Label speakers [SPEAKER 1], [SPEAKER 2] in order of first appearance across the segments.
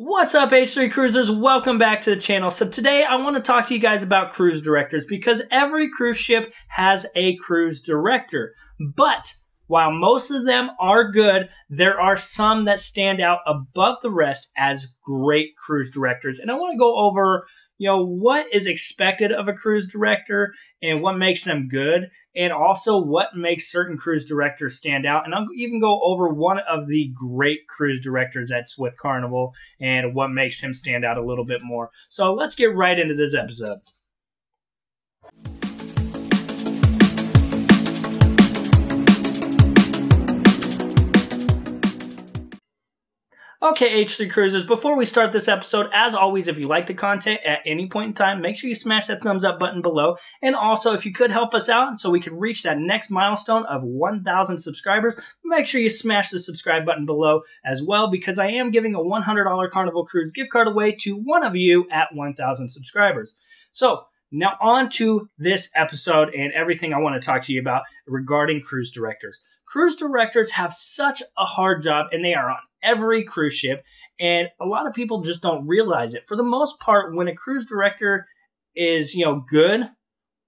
[SPEAKER 1] What's up, H3 Cruisers? Welcome back to the channel. So today I want to talk to you guys about cruise directors because every cruise ship has a cruise director. But while most of them are good, there are some that stand out above the rest as great cruise directors. And I want to go over, what is expected of a cruise director and what makes them good, and also what makes certain cruise directors stand out. And I'll even go over one of the great cruise directors that's with Carnival and what makes him stand out a little bit more. So let's get right into this episode. Okay, H3 Cruisers, before we start this episode, as always, if you like the content at any point in time, make sure you smash that thumbs up button below. And also, if you could help us out so we can reach that next milestone of 1,000 subscribers, make sure you smash the subscribe button below as well, because I am giving a $100 Carnival Cruise gift card away to one of you at 1,000 subscribers. So, now on to this episode and everything I want to talk to you about regarding cruise directors. Cruise directors have such a hard job, and they are on every cruise ship, and a lot of people just don't realize it. For the most part, when a cruise director is, good,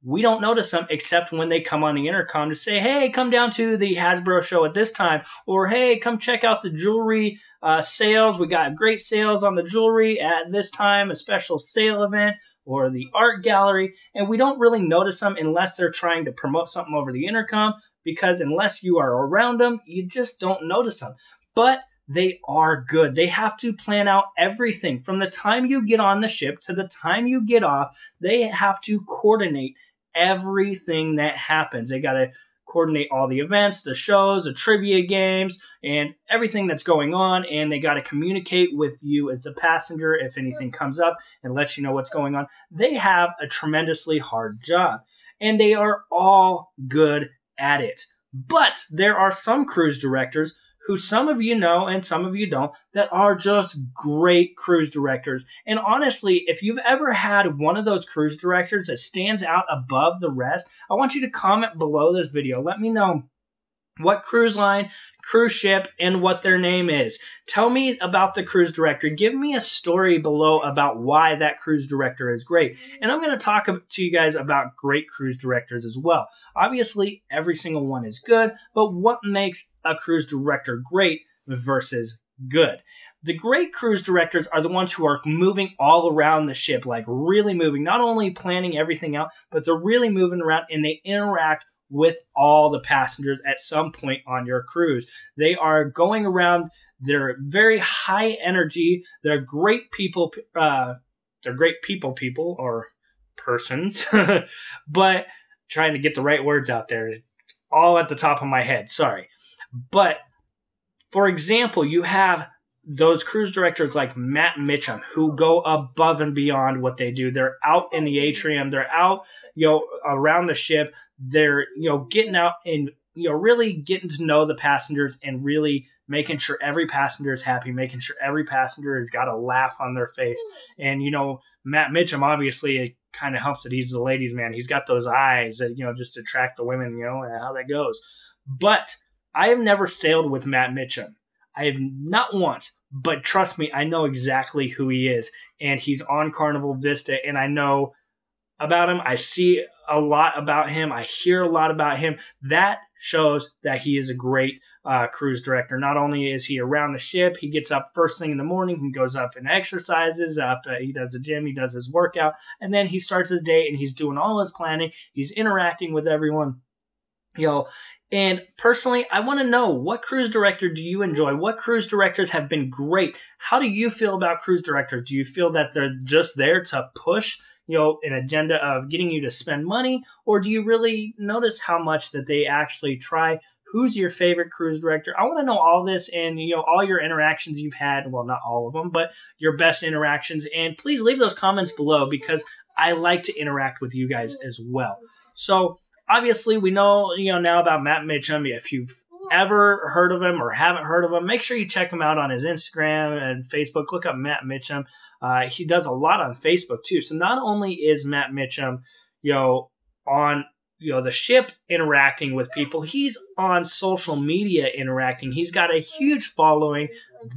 [SPEAKER 1] we don't notice them except when they come on the intercom to say, hey, come down to the Hasbro show at this time, or hey, come check out the jewelry sales. We got great sales on the jewelry at this time, a special sale event, or the art gallery. And we don't really notice them unless they're trying to promote something over the intercom, because unless you are around them, you just don't notice them. But they are good. They have to plan out everything from the time you get on the ship to the time you get off. They have to coordinate everything that happens. They got to coordinate all the events, the shows, the trivia games, and everything that's going on. And they got to communicate with you as a passenger if anything comes up and let you know what's going on. They have a tremendously hard job, and they are all good at it. But there are some cruise directors who some of you know and some of you don't, that are just great cruise directors. And honestly, if you've ever had one of those cruise directors that stands out above the rest, I want you to comment below this video. Let me know what cruise line, cruise ship, and what their name is. Tell me about the cruise director. Give me a story below about why that cruise director is great. And I'm going to talk to you guys about great cruise directors as well. Obviously, every single one is good, but what makes a cruise director great versus good? The great cruise directors are the ones who are moving all around the ship, like really moving, not only planning everything out, but they're really moving around, and they interact with all the passengers at some point on your cruise. They are going around. They're very high energy. They're great people. They're great people or persons, but trying to get the right words out there. All at the top of my head. Sorry. But for example, you have those cruise directors like Matt Mitchum, who go above and beyond what they do. They're out in the atrium. They're out, around the ship. They're, getting out and, really getting to know the passengers and really making sure every passenger is happy, making sure every passenger has got a laugh on their face. And, Matt Mitchum, obviously, it kind of helps that he's the ladies' man. He's got those eyes that, just attract the women, and how that goes. But I have never sailed with Matt Mitchum. I have not once, but trust me, I know exactly who he is. And he's on Carnival Vista, and I know about him. I see a lot about him. I hear a lot about him. That shows that he is a great cruise director. Not only is he around the ship, he gets up first thing in the morning, he goes up and exercises, he does the gym, he does his workout, and then he starts his day and he's doing all his planning. He's interacting with everyone, And personally, I want to know, what cruise director do you enjoy? What cruise directors have been great? How do you feel about cruise directors? Do you feel that they're just there to push, an agenda of getting you to spend money? Or do you really notice how much that they actually try? Who's your favorite cruise director? I want to know all this and, all your interactions you've had. Well, not all of them, but your best interactions. And please leave those comments below, because I like to interact with you guys as well. So, obviously, we know, now about Matt Mitchum. If you've ever heard of him or haven't heard of him, make sure you check him out on his Instagram and Facebook. Look up Matt Mitchum. He does a lot on Facebook too. So not only is Matt Mitchum, on the ship interacting with people. He's on social media interacting. He's got a huge following.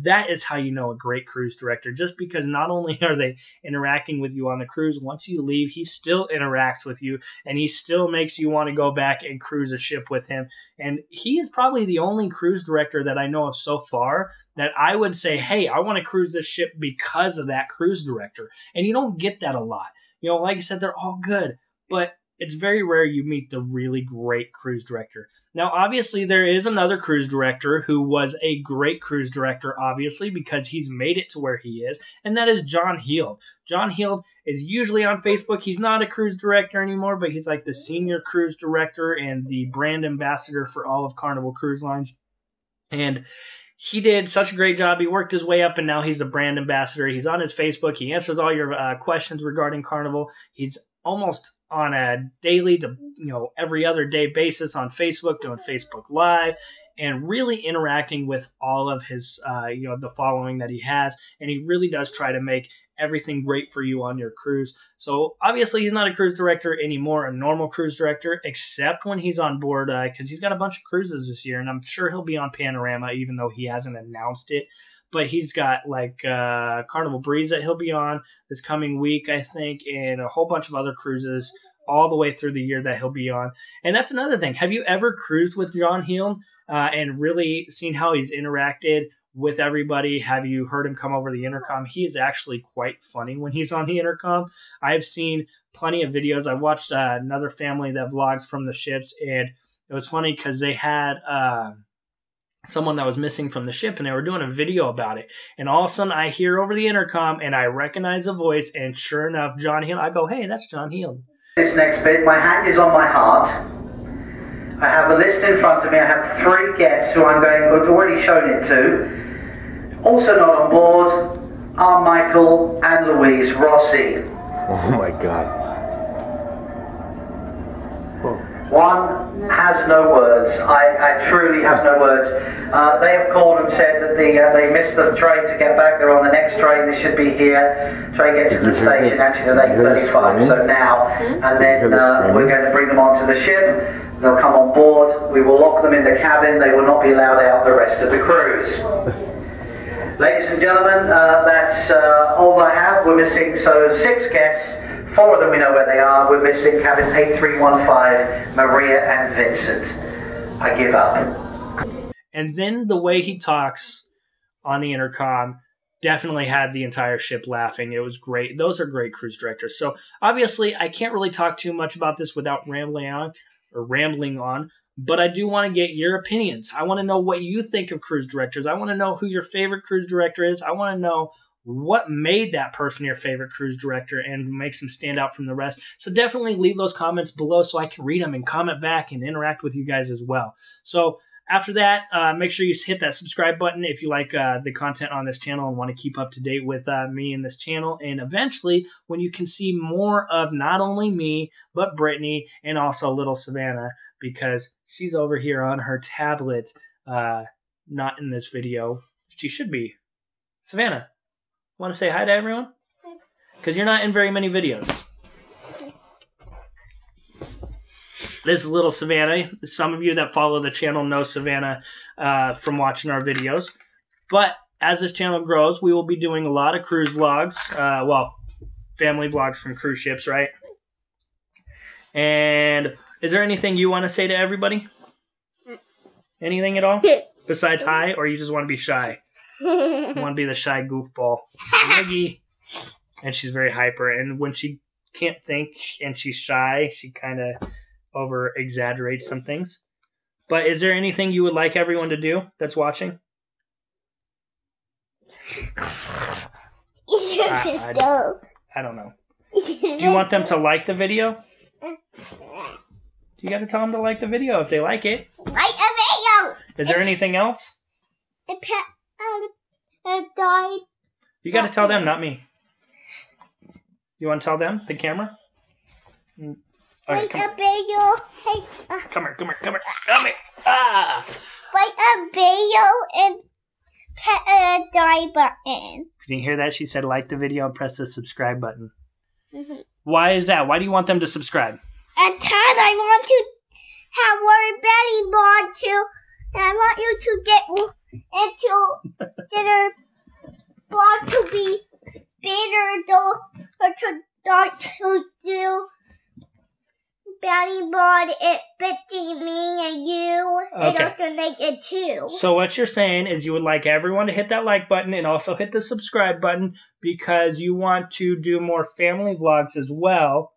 [SPEAKER 1] That is how you know a great cruise director, just because not only are they interacting with you on the cruise, once you leave, he still interacts with you, and he still makes you want to go back and cruise a ship with him. And he is probably the only cruise director that I know of so far that I would say, hey, I want to cruise this ship because of that cruise director. And you don't get that a lot. Like I said, they're all good, but it's very rare you meet the really great cruise director. Now, obviously, there is another cruise director who was a great cruise director, obviously, because he's made it to where he is, and that is John Heald. John Heald is usually on Facebook. He's not a cruise director anymore, but he's like the senior cruise director and the brand ambassador for all of Carnival Cruise Lines. And he did such a great job. He worked his way up, and now he's a brand ambassador. He's on his Facebook. He answers all your questions regarding Carnival. He's almost on a daily to every other day basis on Facebook, doing Facebook Live, and really interacting with all of his the following that he has. And he really does try to make everything great for you on your cruise. So obviously he's not a cruise director anymore, a normal cruise director, except when he's on board, because he's got a bunch of cruises this year, and I'm sure he'll be on Panorama, even though he hasn't announced it. But he's got like Carnival Breeze that he'll be on this coming week, I think, and a whole bunch of other cruises all the way through the year that he'll be on. And that's another thing. Have you ever cruised with John Heald and really seen how he's interacted with everybody? Have you heard him come over the intercom? He is actually quite funny when he's on the intercom. I've seen plenty of videos. I watched another family that vlogs from the ships, and it was funny because they had someone that was missing from the ship, and they were doing a video about it. And all of a sudden, I hear over the intercom, and I recognize a voice, and sure enough, John Heald. I go, hey, that's John Heald.
[SPEAKER 2] This next bit, my hand is on my heart. I have a list in front of me. I have 3 guests who I've already shown it to. Also not on board are Michael and Louise Rossi.
[SPEAKER 3] Oh my God.
[SPEAKER 2] One has no words. I truly have no words. They have called and said that they missed the train to get back. They're on the next train. They should be here. Train gets to the station actually at 8:35. So now, and then we're going to bring them onto the ship. They'll come on board. We will lock them in the cabin. They will not be allowed out the rest of the cruise. Ladies and gentlemen, that's all I have. We're missing 6 guests. 4 of them we know where they are. We're missing cabin 8315, Maria and Vincent. I give up.
[SPEAKER 1] And then the way he talks on the intercom definitely had the entire ship laughing. It was great. Those are great cruise directors. So obviously I can't really talk too much about this without rambling on. But I do want to get your opinions. I want to know what you think of cruise directors. I want to know who your favorite cruise director is. I want to know what made that person your favorite cruise director and makes them stand out from the rest. So definitely leave those comments below so I can read them and comment back and interact with you guys as well. So after that, make sure you hit that subscribe button if you like the content on this channel and want to keep up to date with me and this channel. And eventually, when you can see more of not only me, but Brittany and also little Savannah, because she's over here on her tablet, not in this video. She should be. Savannah, want to say hi to everyone? Because you're not in very many videos. This is little Savannah. Some of you that follow the channel know Savannah from watching our videos. But as this channel grows, we will be doing a lot of cruise vlogs. Well, family vlogs from cruise ships, right? And is there anything you want to say to everybody? Anything at all? Besides hi, or you just want to be shy? You want to be the shy goofball. Maggie. And she's very hyper. And when she can't think and she's shy, she kind of over-exaggerates some things. But is there anything you would like everyone to do that's watching? I don't know. Do you want them to like the video? You got to tell them to like the video if they like it.
[SPEAKER 4] Like the video!
[SPEAKER 1] Is there anything else?
[SPEAKER 4] Died.
[SPEAKER 1] You got to tell them, not me. You want to tell them, the camera? Okay, come
[SPEAKER 4] video.
[SPEAKER 1] Come here. Ah!
[SPEAKER 4] Like a video and press a die button.
[SPEAKER 1] If you didn't hear that, she said like the video and press the subscribe button.
[SPEAKER 4] Mm-hmm.
[SPEAKER 1] Why is that? Why do you want them to subscribe?
[SPEAKER 4] And turn I want to have one Betty Bod too. And I want you to get into dinner bod to be bigger though, or to start to do Betty Bod it between me and you, and also make it too.
[SPEAKER 1] So what you're saying is you would like everyone to hit that like button and also hit the subscribe button because you want to do more family vlogs as well.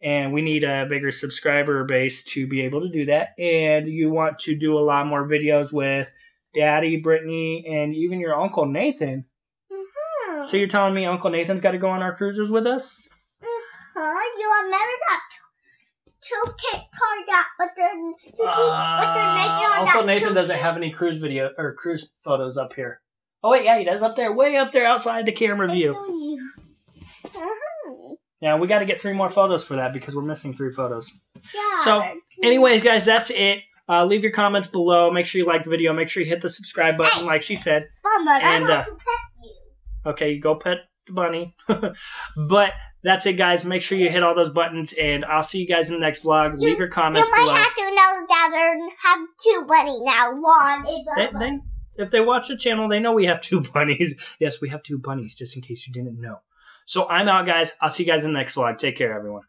[SPEAKER 1] And we need a bigger subscriber base to be able to do that. And you want to do a lot more videos with Daddy, Brittany, and even your Uncle Nathan.
[SPEAKER 4] Mm-hmm.
[SPEAKER 1] So you're telling me Uncle Nathan's got to go on our cruises with us?
[SPEAKER 4] Uh-huh. You remember that two cars that with the Nathan on
[SPEAKER 1] Uncle
[SPEAKER 4] that
[SPEAKER 1] Nathan doesn't have any cruise video or cruise photos up here. Oh wait, yeah, he does up there, way up there outside the camera view.
[SPEAKER 4] Uh-huh.
[SPEAKER 1] Yeah, we got to get 3 more photos for that because we're missing 3 photos.
[SPEAKER 4] Yeah.
[SPEAKER 1] So, anyways, guys, that's it. Leave your comments below. Make sure you like the video. Make sure you hit the subscribe button, like she said.
[SPEAKER 4] Mama, I want to pet you.
[SPEAKER 1] Okay, you go pet the bunny. But that's it, guys. Make sure you hit all those buttons, and I'll see you guys in the next vlog. Leave your comments below.
[SPEAKER 4] You might have to know that I have 2 bunnies now. One.
[SPEAKER 1] If they watch the channel, they know we have 2 bunnies. Yes, we have 2 bunnies, just in case you didn't know. So I'm out, guys. I'll see you guys in the next vlog. Take care, everyone.